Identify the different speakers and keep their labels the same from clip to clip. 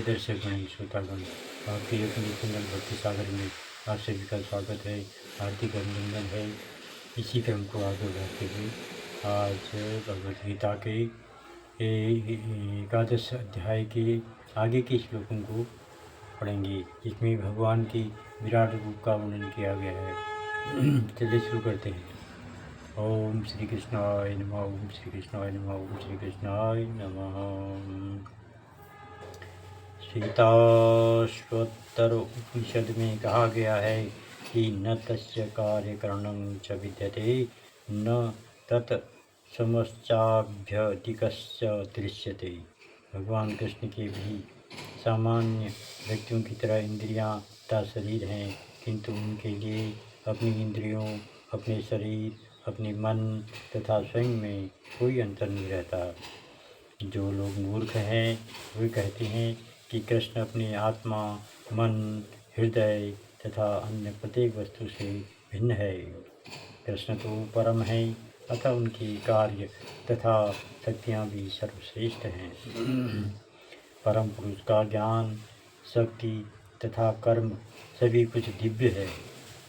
Speaker 1: दर्शकगण श्रोतागण, आपके अपने चैनल भक्ति सागर में आप सभी का स्वागत है, हार्दिक अभिनंदन है। इसी क्रम को आगे बढ़ाते हुए आज भगवद गीता के 11 अध्याय के आगे के श्लोकों को पढ़ेंगे, जिसमें भगवान की विराट रूप का वर्णन किया गया है। चलिए शुरू करते हैं। ओम श्री कृष्णाय नमः। ओम श्री कृष्णाय नमः। ओम श्री कृष्णाय नमः। श्वेताश्वतर उपनिषद में कहा गया है कि न तस्य कार्यकरणं च विद्यते न तत् समश्चाभ्यधिकस्य दृश्यते। भगवान कृष्ण के भी सामान्य व्यक्तियों की तरह इंद्रियां तथा शरीर हैं, किंतु उनके लिए अपनी इंद्रियों, अपने शरीर, अपने मन तथा स्वयं में कोई अंतर नहीं रहता। जो लोग मूर्ख हैं वे कहते हैं कि कृष्ण अपने आत्मा, मन, हृदय तथा अन्य प्रत्येक वस्तु से भिन्न है। कृष्ण तो परम है, अतः उनके कार्य तथा शक्तियाँ भी सर्वश्रेष्ठ हैं। परम पुरुष का ज्ञान, शक्ति तथा कर्म सभी कुछ दिव्य है।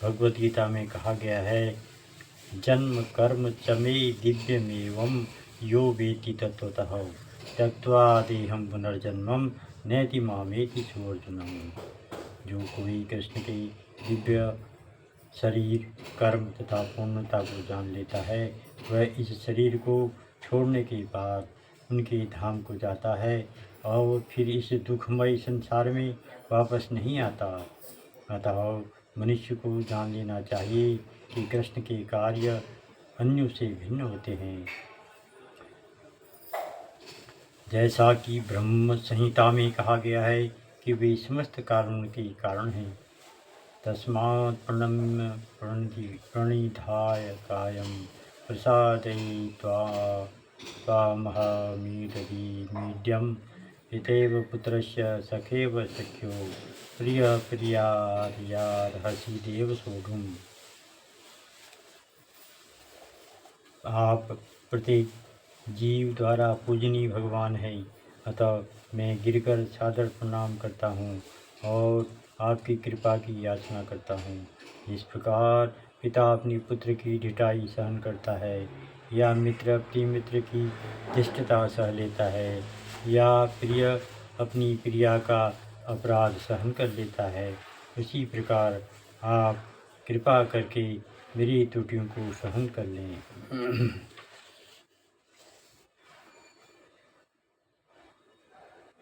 Speaker 1: भगवद गीता में कहा गया है, जन्म कर्म च मे दिव्यमेवं यो वेति तत्वतः त्यक्त्वा देहं पुनर्जन्मं नैति मामेति सोऽर्जुनम्। जो कोई कृष्ण के दिव्य शरीर, कर्म तथा पूर्णता को जान लेता है, वह इस शरीर को छोड़ने के बाद उनके धाम को जाता है और फिर इस दुखमय संसार में वापस नहीं आता। अतः मनुष्य को जान लेना चाहिए कि कृष्ण के कार्य अन्यों से भिन्न होते हैं। जैसा कि ब्रह्म संहिता में कहा गया है कि वे समस्त कारणों के कारण हैं। तस्मात् प्रणम्य प्रणिधाय कायं प्रसादयित्वा त्वामहमीदृमीड्यं पितेव पुत्रस्य सखेव सख्यो प्रियप्रियार्हसि देव सोढुम्। आप प्रत्येक जीव द्वारा पूजनीय भगवान है, अतः मैं गिरकर सादर प्रणाम करता हूँ और आपकी कृपा की याचना करता हूँ। जिस प्रकार पिता अपने पुत्र की ढिठाई सहन करता है, या मित्र अपने मित्र की धृष्टता सह लेता है, या प्रिय अपनी प्रिया का अपराध सहन कर लेता है, उसी प्रकार आप कृपा करके मेरी त्रुटियों को सहन कर लें।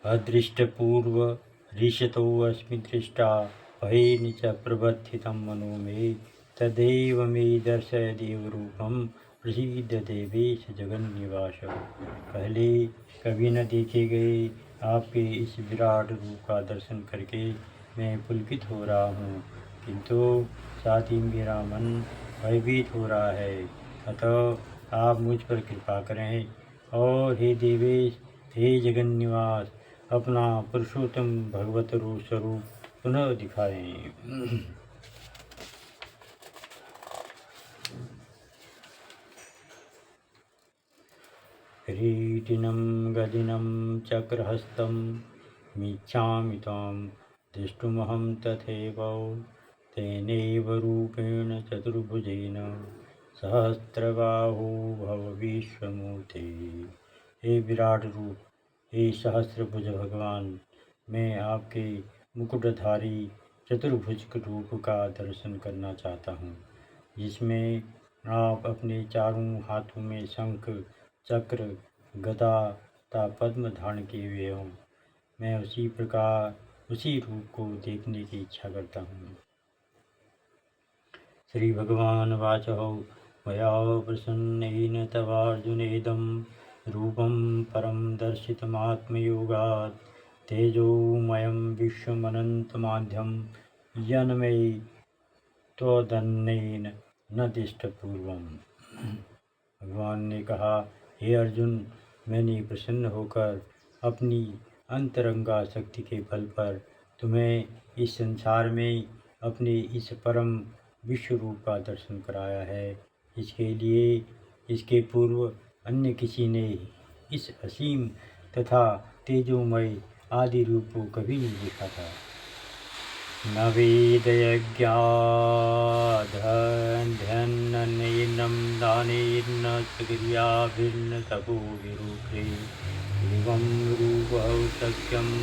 Speaker 1: अदृष्टपूर्व ऋषतोऽस्मि दृष्टा भयेन च प्रवर्तितं मनो मे तदेव मे दर्शय देवरूपं प्रसीद देवेश जगन्निवास। पहले कभी न देखे गए आपके इस विराट रूप का दर्शन करके मैं पुलकित हो रहा हूँ, किंतु साथ ही मेरा मन भयभीत हो रहा है। अतः आप मुझ पर कृपा करें और हे देवेश, हे जगन्निवास, अपना पुरुषोत्तम भगवत रूप स्वरूप पुनः दिखाएं। किरीटिनं गदिनं चक्रहस्तं मीच्छामि त्वां द्रष्टुमहं तथैव तेनैव रूपेण चतुर्भुजेन सहस्रबाहो भव विश्वमूर्ते। हे विराट रूप, हे सहस्रभुज भगवान, मैं आपके मुकुटधारी चतुर्भुज रूप का दर्शन करना चाहता हूँ, जिसमें आप अपने चारों हाथों में शंख, चक्र, गदा तथा पद्म धारण किए हुए हों। मैं उसी प्रकार उसी रूप को देखने की इच्छा करता हूँ। श्री भगवान वाचः मया प्रसन्नेन तवार्जुनेदं रूपं परं दर्शितमात्मयोगात् तेजोमयं विश्वमनन्तमाद्यं येन मे त्वदन्येन न दृष्टपूर्वम्। भगवान ने कहा, हे अर्जुन, मैंने प्रसन्न होकर अपनी अंतरंगा शक्ति के बल पर तुम्हें इस संसार में अपने इस परम विश्व रूप का दर्शन कराया है। इसके लिए इसके पूर्व अन्य किसी ने इस असीम तथा तेजोमय आदि रूप को कभी नहीं देखा था। न वेदयज्ञाध्ययनेन दानेन च क्रियाभिर्न तपोभिरुक्ते एवं रूपौ शक्यम्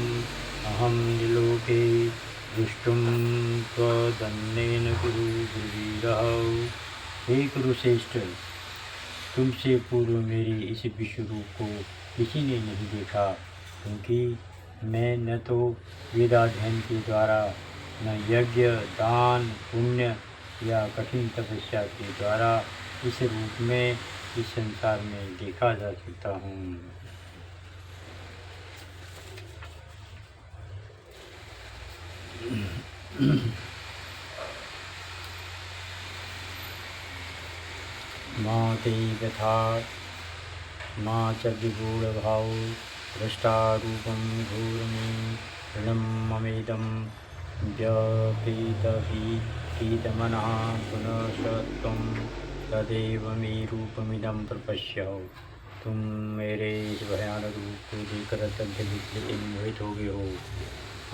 Speaker 1: अहं लोके दृष्टुं त्वदन्येन कुरु गुरुवीरौ। हे कुरुश्रेष्ठ, तुमसे पूर्व मेरे इस विश्व रूप को किसी ने नहीं देखा, क्योंकि मैं न तो वेदाध्ययन के द्वारा, न यज्ञ दान पुण्य या कठिन तपस्या के द्वारा इस रूप में इस संसार में देखा जा सकता हूँ। माँ ते व्यथा माँ च विगूढ़भाव दृष्टारूपं घोरमीरणं ममेदं व्यपीतमनः पुनः स त्वं तदेव मे रूपमिदं प्रपश्य। तुम मेरे इस भयानक रूप को देखकर अत्यंत विचलित मोहित हो गए हो।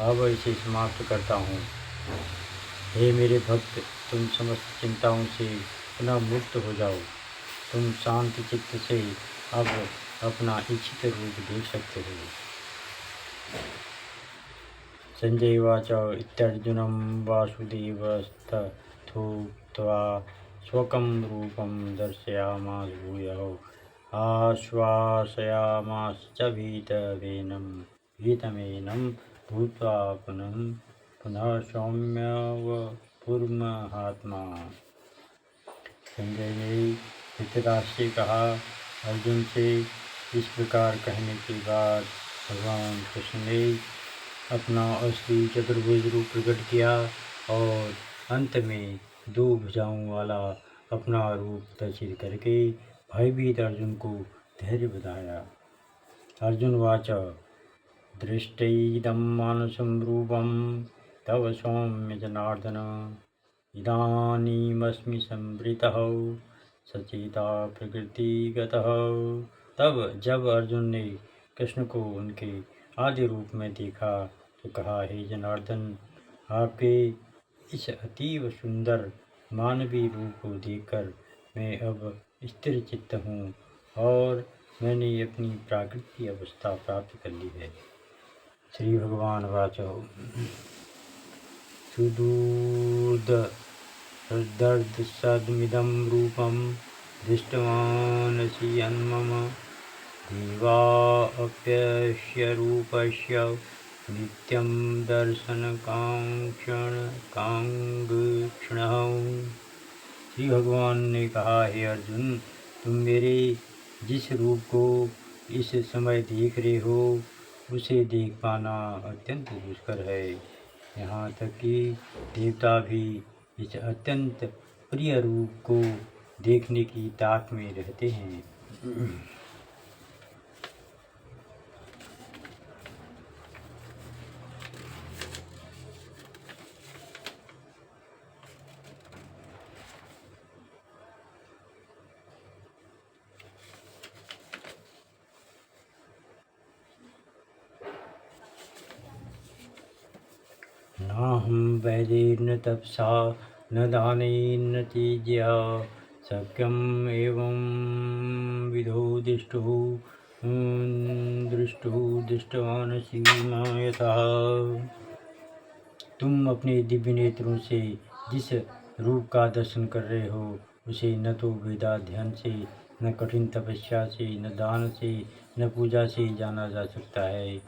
Speaker 1: अब इसे समाप्त करता हूँ। हे मेरे भक्त, तुम समस्त चिंताओं से पुनः मुक्त हो जाओ। तुम शांत चित्त से अब अपना इच्छित रूप देख सकते हो। संजय उवाच इत्यर्जुनं वासुदेवस्तथोक्त्वा स्वकं रूपं दर्शयामास भूयः आश्वासयामास च भीतमेनं भूत्वा पुनः सौम्यवपुर्महात्मा। संजय ने धृतराष्ट्र से कहा, अर्जुन से इस प्रकार कहने के बाद भगवान कृष्ण ने अपना असली चतुर्भुज रूप प्रकट किया और अंत में 2 भुजाओं वाला अपना रूप दर्शित करके भयभीत अर्जुन को धैर्य बताया। अर्जुन वाच दृष्टैदं मानुषं रूपं तव सौम्य जनार्दन इदानीमस्मि संवृतः सचेता प्रकृतिगतः। तब जब अर्जुन ने कृष्ण को उनके आदि रूप में देखा तो कहा, हे जनार्दन, आपके इस अतीव सुंदर मानवीय रूप को देखकर मैं अब स्थिर चित्त हूँ और मैंने अपनी प्राकृतिक अवस्था प्राप्त कर ली है। श्री भगवान वाचो सुदुर्दर्शमिदं रूपं दृष्टवानसि यन्मम देवाप्यस्य रूपस्य नित्यं दर्शनकाङ्क्षणः। श्री भगवान ने कहा, हे अर्जुन, तुम मेरे जिस रूप को इस समय देख रहे हो उसे देख पाना अत्यंत दुष्कर है। यहाँ तक कि देवता भी इस अत्यंत प्रिय रूप को देखने की ताक में रहते हैं। नाहं वैदेर्न तपसा न दानेन तेजया शक्यम् एवं विधो दृष्टवानसि मां यथा। तुम अपने दिव्य नेत्रों से जिस रूप का दर्शन कर रहे हो उसे न तो वेदाध्ययन से, न कठिन तपस्या से, न दान से, न पूजा से जाना जा सकता है।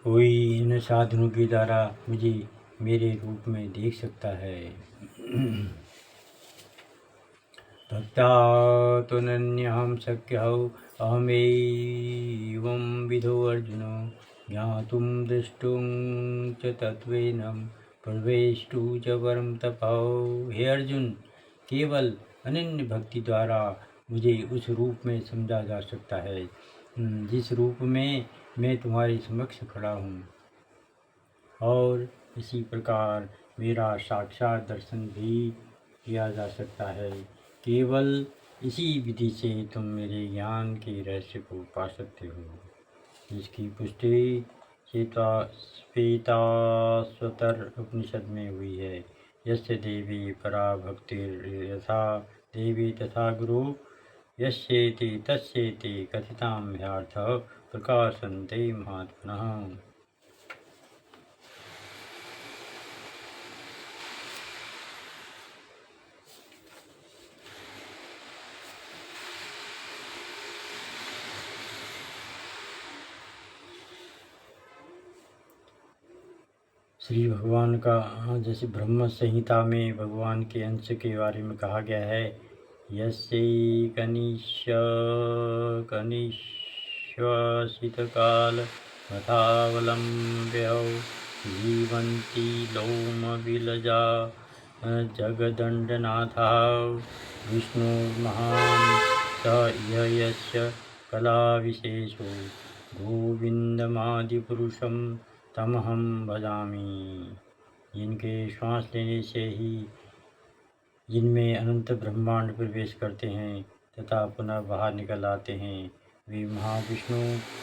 Speaker 1: कोई इन साधनों के द्वारा मुझे मेरे रूप में देख सकता है। भक्ता तो नन्यहं शक्यः अहमेवं विधो अर्जुन ज्ञातुं द्रष्टुं च तत्त्वेनं प्रवेष्टुं च परं तपः। हे अर्जुन, केवल अनन्य भक्ति द्वारा मुझे उस रूप में समझा जा सकता है जिस रूप में मैं तुम्हारे समक्ष खड़ा हूँ, और इसी प्रकार मेरा साक्षात दर्शन भी किया जा सकता है। केवल इसी विधि से तुम मेरे ज्ञान के रहस्य को पा सकते हो। इसकी पुष्टि श्वेताश्वतर उपनिषद में हुई है। यस्य देवी परा भक्तिर् यथा देवी तथा गुरु यस्येति तस्येति कथितां ह्यर्थः प्रकाशन्ते महात्मनः। श्री भगवान का जैसे ब्रह्म संहिता में भगवान के अंश के बारे में कहा गया है, यस्यै कनिश्वसितकाल मथावलम्ब्यौ जीवन्ति लोमविलजा जगदण्डनाथः विष्णुर्महान् स यस्य कलाविशेषो गोविन्दमादिपुरुषं तमहं भजामि। जिनके श्वास लेने से ही जिनमें अनंत ब्रह्मांड प्रवेश करते हैं तथा पुनः बाहर निकल आते हैं, वे महाविष्णु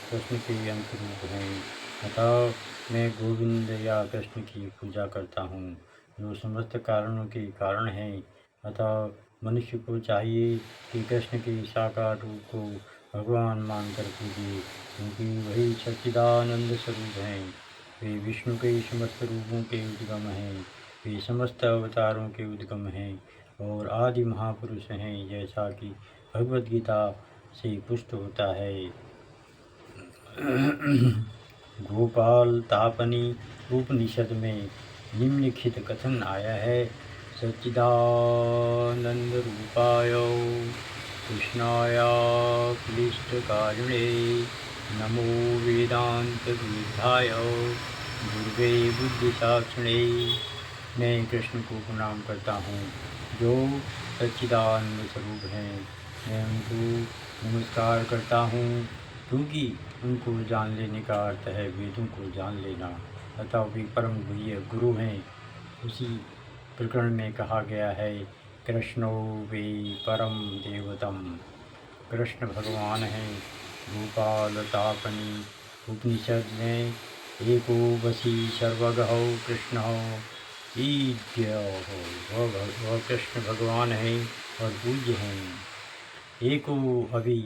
Speaker 1: कृष्ण के अंतरूप हैं। अतः मैं गोविंद या कृष्ण की पूजा करता हूँ, जो समस्त कारणों के कारण हैं। अतः मनुष्य को चाहिए कि कृष्ण के साकार रूप को भगवान मानकर पूजे, क्योंकि वही सच्चिदानंद स्वरूप हैं। वे विष्णु के समस्त रूपों के उद्गम हैं, वे समस्त अवतारों के उद्गम हैं और आदि महापुरुष हैं, जैसा कि भगवद गीता से पुष्ट होता है। गोपाल तापनी उपनिषद में निम्नलिखित कथन आया है, सच्चिदानंद रूपाय कृष्णाय क्लिष्टकारिणे नमो वेदांत विद्याय गुरुवे बुद्धिसाक्षिणे। मैं कृष्ण को प्रणाम करता हूँ, जो सच्चिदानंद स्वरूप हैं। मैं उनको नमस्कार करता हूँ, क्योंकि उनको जान लेने का अर्थ है वेदों को जान लेना, तथा वे परम गुह्य गुरु हैं। उसी प्रकरण में कहा गया है, कृष्णो वे परम देवतम। कृष्ण भगवान हैं। गोपाल तापनी उपनिषद में एको वशी सर्वगहौ कृष्ण ईद्य हो, वह कृष्ण भगवान हैं और पूज्य हैं। एको अभि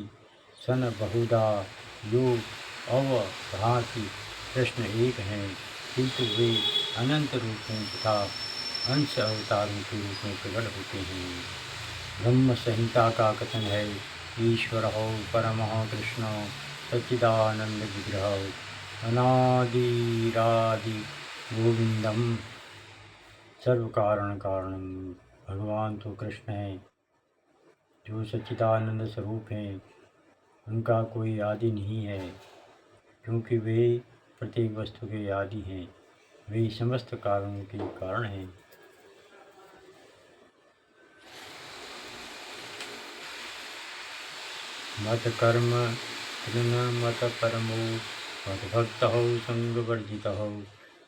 Speaker 1: सन बहुधा यो अवभाति, कृष्ण एक हैं, किंतु वे अनंत रूपों तथा अंश अवतारों के रूप में प्रकट होते हैं। ब्रह्म संहिता का कथन है, ईश्वर हो परमः कृष्ण सच्चिदानंद विग्रह अनादिरादि गोविंदम सर्व कारण कारणम। भगवान तो कृष्ण हैं, जो सच्चिदानंद स्वरूप हैं। उनका कोई आदि नहीं है, क्योंकि वे प्रत्येक वस्तु के आदि हैं। वे समस्त कारणों के कारण हैं। मत कर्म तृण मत परमो मत भक्त हो संग वर्जित हो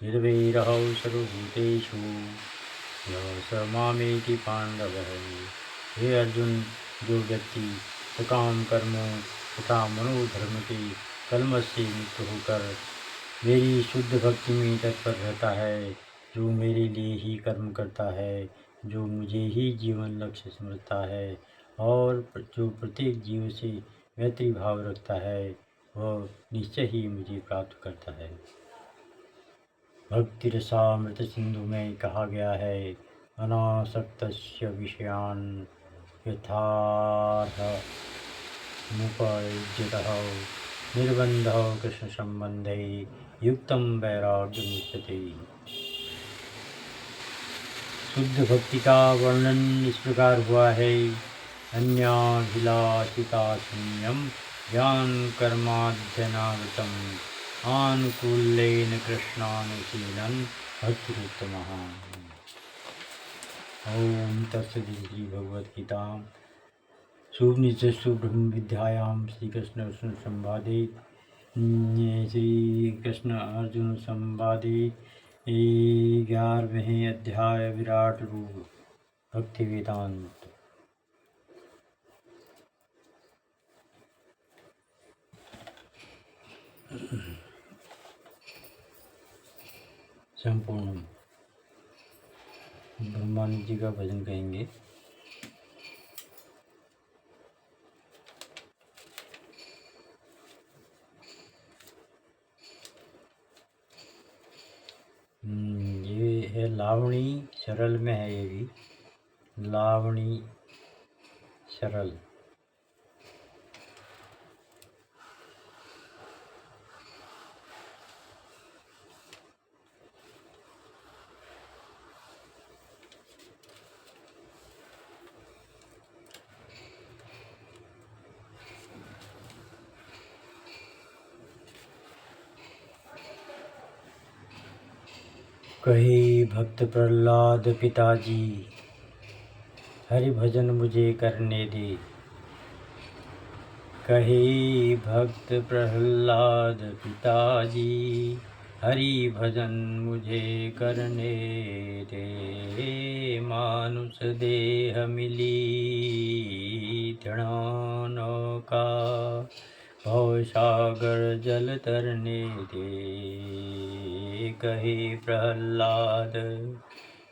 Speaker 1: निर्वैर हो सर्वभूतेषु स मामेति पांडव है। हे अर्जुन, जो व्यक्ति सकाम कर्मों तथा मनोधर्म के कलमश से मुक्त होकर मेरी शुद्ध भक्ति में तत्पर रहता है, जो मेरे लिए ही कर्म करता है, जो मुझे ही जीवन लक्ष्य समझता है और जो प्रत्येक जीव से मैत्री भाव रखता है, वह निश्चय ही मुझे प्राप्त करता है। भक्ति रसामृत सिंधु में कहा गया है, अनासक्तस्य विषयान् यथार्थ मुपयुज्यतः निर्बन्धः कृष्ण संबंधे युक्तम वैराग्यमुच्यते। शुद्ध भक्ति का वर्णन इस प्रकार हुआ है, अन्याभिलाषिता शून्यम ज्ञान कर्माध्यनावृतम आनुकूल्येन कृष्णानुशीलन भक्तिरुत्तमः। ओम तत्सदिति भगवद्गीता सुनिश्चु ब्रह्म विद्यायां श्री कृष्ण अर्जुन संवादे श्री कृष्ण अर्जुन संवादे 11वें अध्याय विराट रूप भक्ति वेदांत। संपूर्ण ब्रह्मानंद जी का भजन कहेंगे। ये है लावणी सरल में है, ये भी लावणी सरल। कहे भक्त प्रहलाद पिताजी, हरि भजन मुझे करने दे। कहे भक्त प्रहलाद पिताजी, हरि भजन मुझे करने दे। मानुष देह मिली तृणानो का, भव सागर जल तरने दे। कहे प्रहलाद,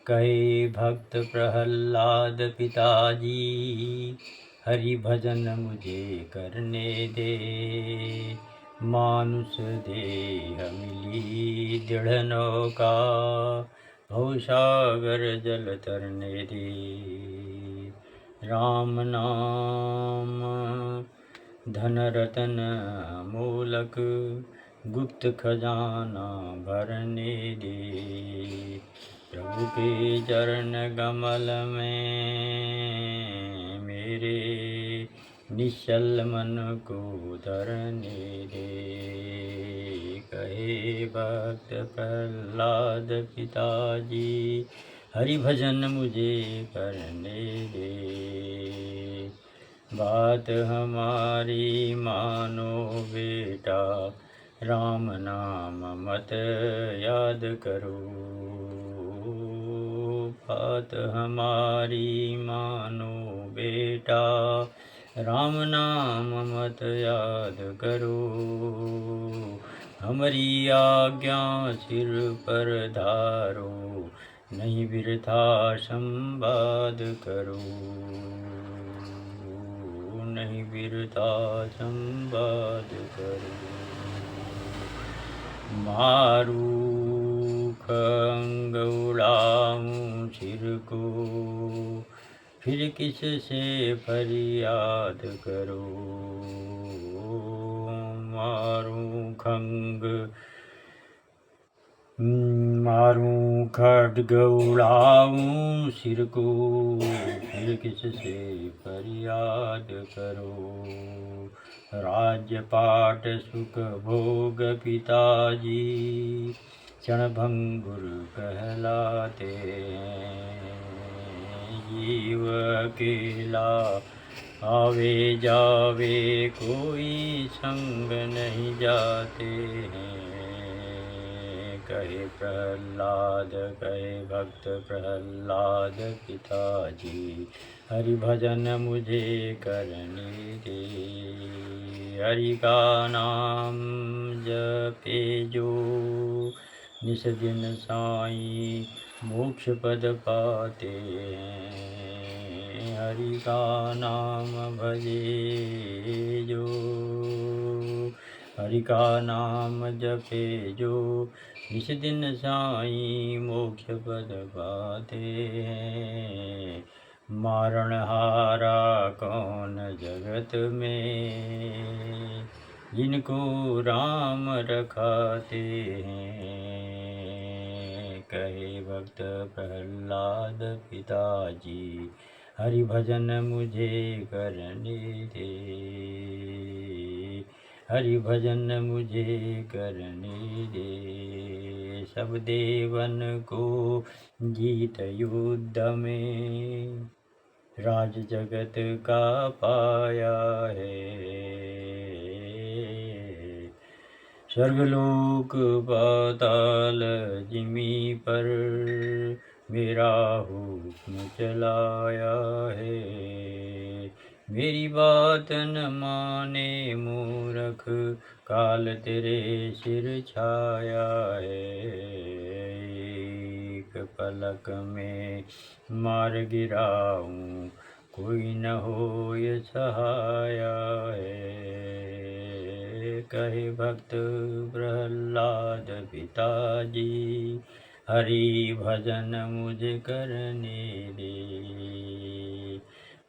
Speaker 1: कहे भक्त प्रहलाद पिताजी, हरि भजन मुझे करने दे। मानुष देह मिली दृढ़ नौका, भव सागर जल तरने दे। राम नाम धन रतन मूलक, गुप्त खजाना भरने दे। प्रभु के चरण कमल में मेरे निश्चल मन को धरने दे। कहे भक्त प्रहलाद पिताजी, हरि भजन मुझे करने दे। बात हमारी मानो बेटा, राम नाम मत याद करो। बात हमारी मानो बेटा, राम नाम मत याद करो। हमारी आज्ञा सिर पर धारो, नहीं बिरथा संवाद करो। नहीं बिरथा संवाद करो। मारू खंग उड़ाऊं सिर को, फिर किस से फरियाद करो। मारूं खंग, मारूं खड्ग उड़ाऊं सिर को, फिर किस से फरियाद करो। राज्य पाट सुख भोग पिताजी, क्षणभंगुर कहलाते। जीव अकेला आवे जावे, कोई संग नहीं जाते हैं। कहे प्रहलाद, कहे भक्त प्रहलाद पिताजी, हरि भजन मुझे करने दे। हरि का नाम जपे जो, निस दिन साईं मोक्ष पद पाते हैं। हरि का नाम भजे जो, हरि का नाम जपे जो, इस दिन साईं मोक्ष पद पाते हैं। मारण हारा कौन जगत में, जिनको राम रखाते हैं। कहे भक्त प्रहलाद पिताजी, हरि भजन मुझे करने दे। हरि भजन मुझे करने दे। सब देवन को जीत युद्ध में, राज जगत का पाया है। स्वर्गलोक पाताल जिमी पर, मेरा हुक्म चलाया है। मेरी बात न माने मूर्ख, काल तेरे सिर छाया है। एक पलक में मार गिराऊं, कोई न हो ये सहाया है। कहे भक्त प्रहलाद पिताजी, हरि भजन मुझे करने दे।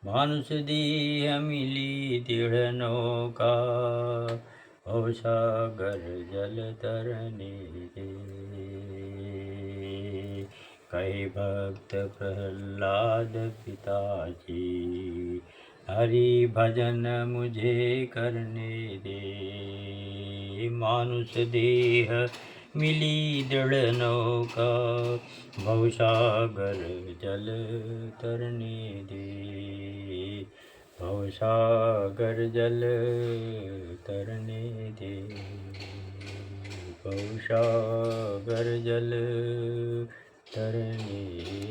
Speaker 1: मानुष देह मिली दृढ़ नौका, भव सागर जल तरने दे। कहे भक्त प्रहलाद पिताजी, हरि भजन मुझे करने दे। मानुष देह मिली दृढ़ नौका, भवसागर जल तरने दे। भवसागर जल तरने दे। भवसागर जल तरने